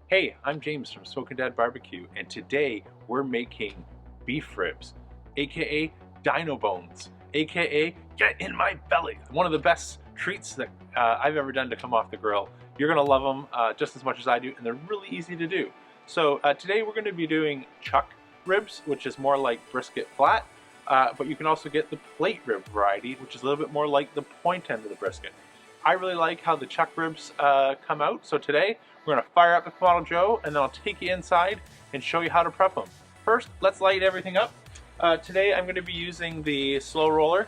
Hey, I'm James from Smokin' Dad Barbecue, and today we're making beef ribs, aka dino bones, aka get in my belly. One of the best treats that I've ever done to come off the grill. You're gonna love them just as much as I do, and they're really easy to do. So today we're gonna be doing chuck ribs, which is more like brisket flat, but you can also get the plate rib variety, which is a little bit more like the point end of the brisket. I really like how the chuck ribs come out, so today we're going to fire up the Kamado Joe, and then I'll take you inside and show you how to prep them. First, let's light everything up. Today I'm going to be using the slow roller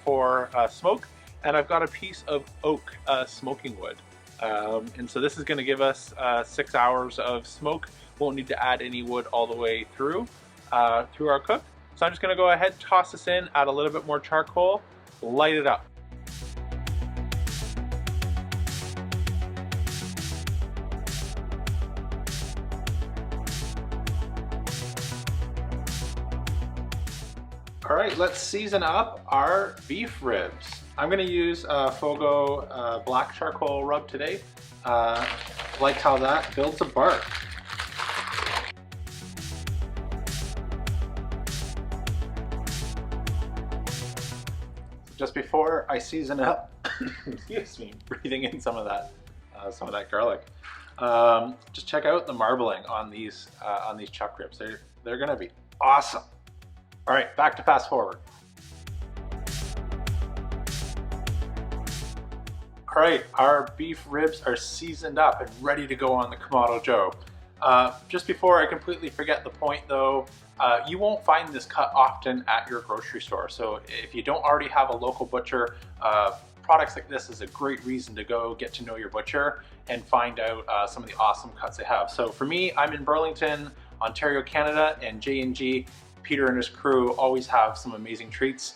for smoke, and I've got a piece of oak smoking wood. And so this is going to give us 6 hours of smoke. Won't need to add any wood all the way through our cook. So I'm just going to go ahead, toss this in, add a little bit more charcoal, light it up. All right, let's season up our beef ribs. I'm gonna use fogo black charcoal rub today. Like how that builds a bark. Just before I season up, excuse me, breathing in some of that garlic. Just check out the marbling on these chuck ribs. They're gonna be awesome. All right, back to fast forward. All right, our beef ribs are seasoned up and ready to go on the Kamado Joe. Just before I completely forget the point though, you won't find this cut often at your grocery store. So if you don't already have a local butcher, products like this is a great reason to go get to know your butcher and find out some of the awesome cuts they have. So for me, I'm in Burlington, Ontario, Canada, and J&G, Peter and his crew always have some amazing treats.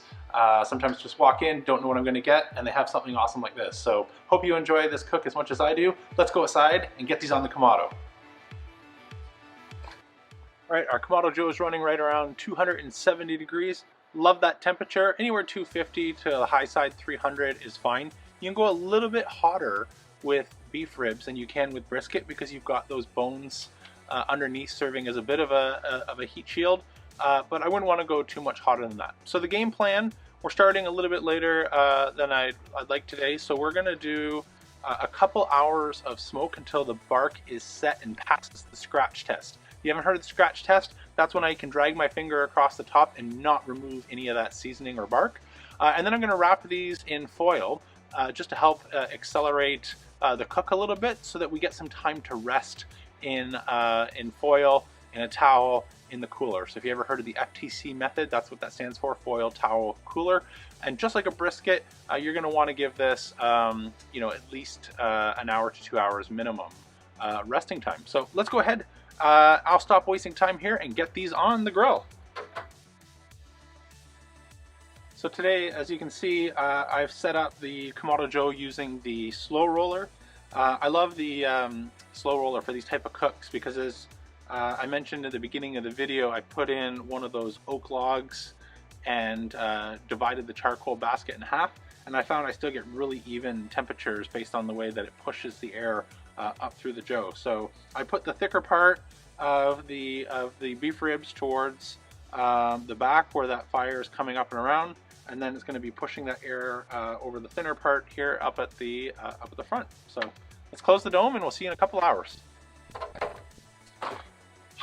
Sometimes just walk in, don't know what I'm gonna get, and they have something awesome like this. So hope you enjoy this cook as much as I do. Let's go outside and get these on the Kamado. All right, our Kamado Joe is running right around 270 degrees. Love that temperature. Anywhere 250 to the high side 300 is fine. You can go a little bit hotter with beef ribs than you can with brisket because you've got those bones underneath serving as a bit of a heat shield. But I wouldn't want to go too much hotter than that. So the game plan, we're starting a little bit later than I'd like today. So we're going to do a couple hours of smoke until the bark is set and passes the scratch test. If you haven't heard of the scratch test, that's when I can drag my finger across the top and not remove any of that seasoning or bark. And then I'm going to wrap these in foil just to help accelerate the cook a little bit so that we get some time to rest in foil, in a towel, in the cooler. So if you ever heard of the FTC method, that's what that stands for, foil, towel, cooler. And just like a brisket, you're gonna wanna give this at least an hour to 2 hours minimum resting time. So let's go ahead, I'll stop wasting time here and get these on the grill. So today, as you can see, I've set up the Kamado Joe using the slow roller. I love the slow roller for these type of cooks because as I mentioned at the beginning of the video, I put in one of those oak logs and divided the charcoal basket in half, and I found I still get really even temperatures based on the way that it pushes the air up through the Joe. So I put the thicker part of the beef ribs towards the back where that fire is coming up and around, and then it's going to be pushing that air over the thinner part here up at the front. So let's close the dome and we'll see you in a couple hours.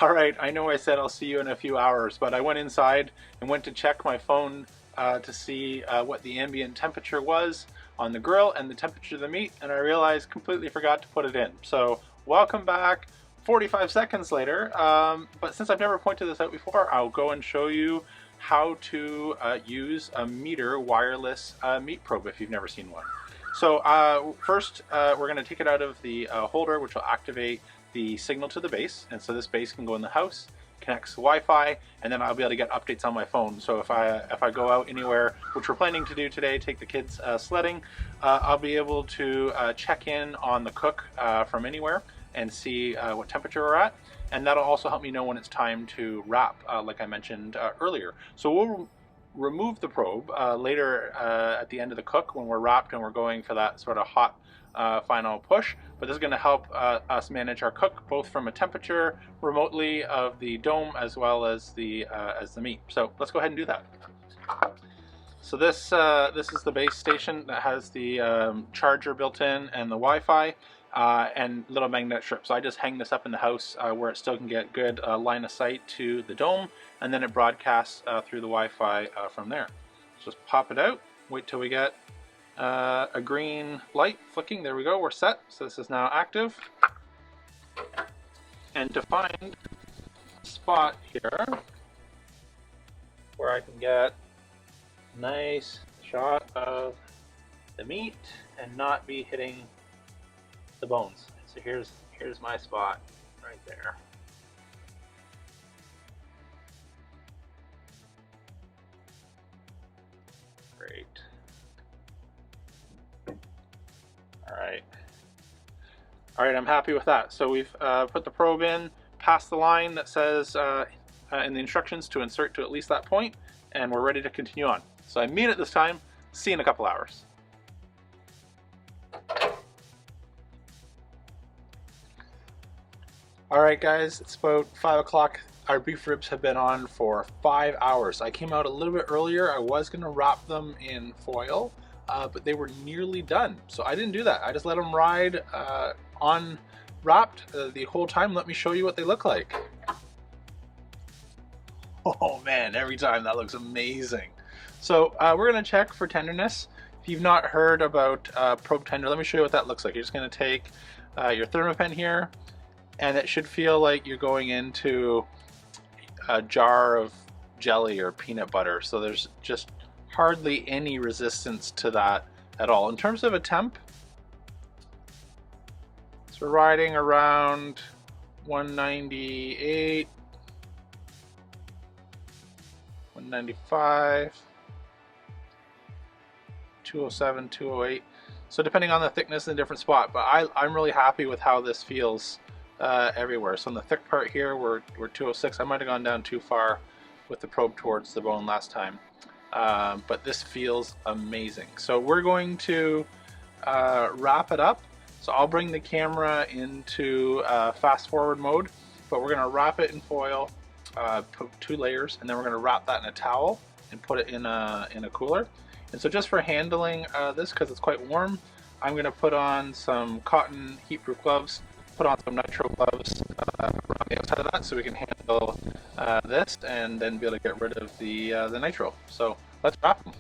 All right, I know I said I'll see you in a few hours, but I went inside and went to check my phone to see what the ambient temperature was on the grill and the temperature of the meat, and I realized completely forgot to put it in. So welcome back 45 seconds later, but since I've never pointed this out before, I'll go and show you how to use a meter wireless meat probe if you've never seen one. So first, we're gonna take it out of the holder, which will activate the signal to the base, and so this base can go in the house, connects to Wi-Fi, and then I'll be able to get updates on my phone. So if I go out anywhere, which we're planning to do today, take the kids sledding, I'll be able to check in on the cook from anywhere and see what temperature we're at, and that'll also help me know when it's time to wrap, like I mentioned earlier. So we'll remove the probe later at the end of the cook when we're wrapped and we're going for that sort of hot final push, but this is going to help us manage our cook both from a temperature remotely of the dome as well as the meat. So let's go ahead and do that. So this is the base station that has the charger built in and the Wi-Fi and little magnetic strips. So I just hang this up in the house where it still can get good line of sight to the dome, and then it broadcasts through the Wi-Fi from there. So just pop it out, wait till we get a green light flicking. There we go, we're set. So this is now active. And to find a spot here where I can get a nice shot of the meat and not be hitting the bones. So here's my spot right there. Great. All right, I'm happy with that. So we've put the probe in, past the line that says in the instructions to insert to at least that point, and we're ready to continue on. So I mean it this time. See you in a couple hours. All right, guys, it's about 5 o'clock. Our beef ribs have been on for 5 hours. I came out a little bit earlier. I was gonna wrap them in foil, but they were nearly done. So I didn't do that. I just let them ride on wrapped the whole time. Let me show you what they look like. Oh man, every time that looks amazing. So we're gonna check for tenderness. If you've not heard about probe tender, let me show you what that looks like. You're just gonna take your Thermapen here, and it should feel like you're going into a jar of jelly or peanut butter. So there's just hardly any resistance to that at all. In terms of a temp, so we're riding around 198, 195, 207, 208. So depending on the thickness in a different spot, but I'm really happy with how this feels everywhere. So in the thick part here, we're 206. I might have gone down too far with the probe towards the bone last time. But this feels amazing. So we're going to wrap it up. So I'll bring the camera into fast forward mode, but we're going to wrap it in foil, put 2 layers, and then we're going to wrap that in a towel and put it in a cooler. And so just for handling this, because it's quite warm, I'm going to put on some cotton heat-proof gloves, put on some nitro gloves around the outside of that so we can handle this and then be able to get rid of the nitro. So let's wrap them.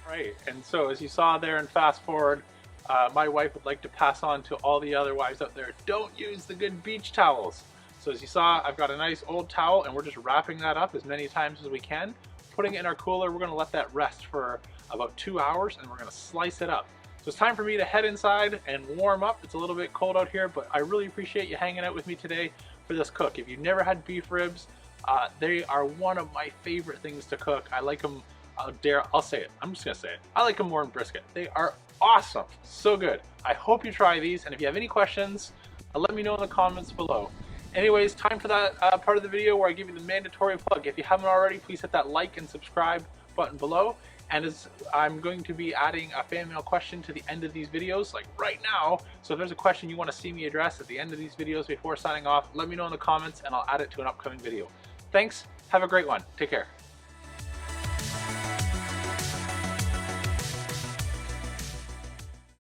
Right, and so as you saw there in fast forward, my wife would like to pass on to all the other wives out there, don't use the good beach towels. So as you saw, I've got a nice old towel and we're just wrapping that up as many times as we can, putting it in our cooler. We're gonna let that rest for about 2 hours and we're gonna slice it up. So it's time for me to head inside and warm up. It's a little bit cold out here, but I really appreciate you hanging out with me today for this cook. If you've never had beef ribs, they are one of my favorite things to cook. I like them, I'll say it, I'm just gonna say it. I like them more than brisket. They are awesome, so good. I hope you try these, and if you have any questions, let me know in the comments below. Anyways, time for that part of the video where I give you the mandatory plug. If you haven't already, please hit that like and subscribe button below. And as I'm going to be adding a fan mail question to the end of these videos, like right now. So if there's a question you want to see me address at the end of these videos before signing off, let me know in the comments and I'll add it to an upcoming video. Thanks, have a great one, take care.